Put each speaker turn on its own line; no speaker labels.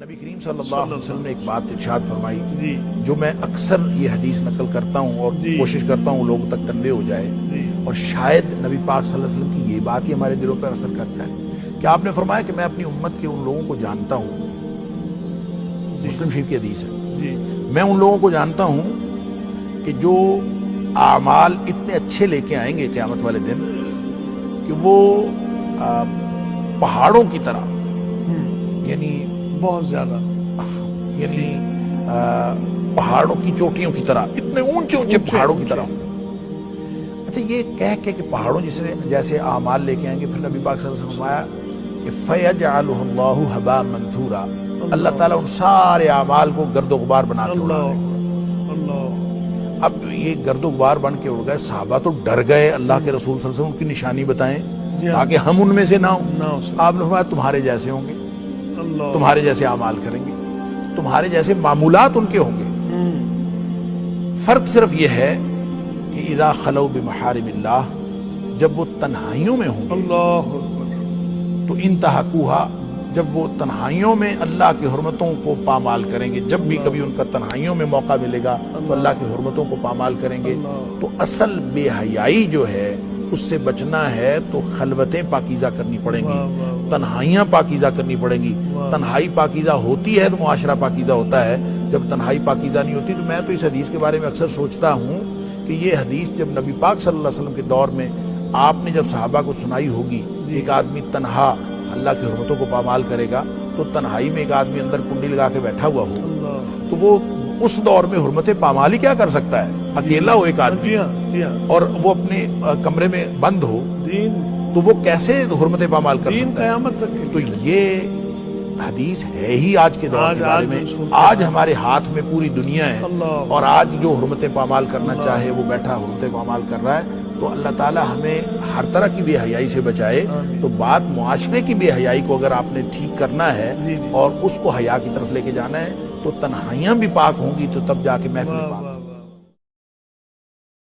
نبی کریم صلی اللہ علیہ وسلم نے ایک بات ارشاد فرمائی
جی
جو میں اکثر یہ حدیث نقل کرتا ہوں اور
جی
کوشش کرتا ہوں لوگوں تک کنوے ہو جائے،
جی
اور شاید نبی پاک صلی اللہ علیہ وسلم کی یہ بات ہی ہمارے دلوں پر اثر کرتا ہے کہ آپ نے فرمایا کہ میں اپنی امت کے ان لوگوں کو جانتا ہوں، مسلم شریف کی حدیث ہے،
جی
میں ان لوگوں کو جانتا ہوں کہ جو اعمال اتنے اچھے لے کے آئیں گے قیامت والے دن کہ وہ پہاڑوں کی طرح، یعنی
بہت زیادہ
پہاڑوں کی چوٹیوں کی طرح، اتنے اونچے اونچے پہاڑوں کی طرح ہوں۔ اچھا یہ کہہ کے کہ پہاڑوں جیسے اعمال لے کے آئیں گے، پھر نبی پاک صلی اللہ علیہ وسلم فرمایا کہ فَيَجْعَلُهُ اللَّهُ هَبَاءً مَنْثُورًا، اللہ تعالیٰ ان سارے اعمال کو گرد و غبار بنا کے اڑا دے گا۔
اللہ
اب یہ گرد و غبار بن کے اڑ گئے، صحابہ تو ڈر گئے، اللہ کے رسول صلی اللہ علیہ وسلم کی نشانی بتائیں تاکہ ہم ان میں سے نہ ہوں۔ آپ نے فرمایا تمہارے جیسے ہوں گے، تمہارے جیسے اعمال کریں گے، تمہارے جیسے معمولات ان کے ہوں گے، فرق صرف یہ ہے کہ اذا خلو بمحارم اللہ، جب وہ تنہائیوں میں ہوں گے
اللہ
تو انتہکوہا، جب وہ تنہائیوں میں اللہ کی حرمتوں کو پامال کریں گے، جب بھی کبھی ان کا تنہائیوں میں موقع ملے گا تو اللہ کی حرمتوں کو پامال کریں گے۔ تو اصل بے حیائی جو ہے اس سے بچنا ہے تو خلوتیں پاکیزہ کرنی پڑیں گی، تنہائیاں پاکیزہ کرنی پڑیں گی۔ تنہائی پاکیزہ ہوتی ہے تو معاشرہ پاکیزہ ہوتا ہے، جب تنہائی پاکیزہ نہیں ہوتی تو میں تو اس حدیث کے بارے میں اکثر سوچتا ہوں کہ یہ حدیث جب نبی پاک صلی اللہ علیہ وسلم کے دور میں آپ نے جب صحابہ کو سنائی ہوگی، ایک آدمی تنہا اللہ کی حرمتوں کو پامال کرے گا، تو تنہائی میں ایک آدمی اندر کنڈی لگا کے بیٹھا ہوا ہو تو وہ اس دور میں حرمتیں پامال ہی کیا کر سکتا ہے؟ اکیلا ہو ایک آدمی اور وہ اپنے کمرے میں بند ہو تو وہ کیسے حرمتیں پامال کر سکتا ہے؟
قیامت تک
تو یہ حدیث ہے ہی آج کے دور کے بارے میں، آج ہمارے ہاتھ میں پوری دنیا ہے، اور آج جو حرمتیں پامال کرنا چاہے وہ بیٹھا حرمتیں پامال کر رہا ہے۔ تو اللہ تعالیٰ ہمیں ہر طرح کی بے حیائی سے بچائے۔ تو بات معاشرے کی بے حیائی کو اگر آپ نے ٹھیک کرنا ہے اور اس کو حیا کی طرف لے کے جانا ہے تو تنہائیاں بھی پاک ہوں گی تو تب جا کے محفل پاک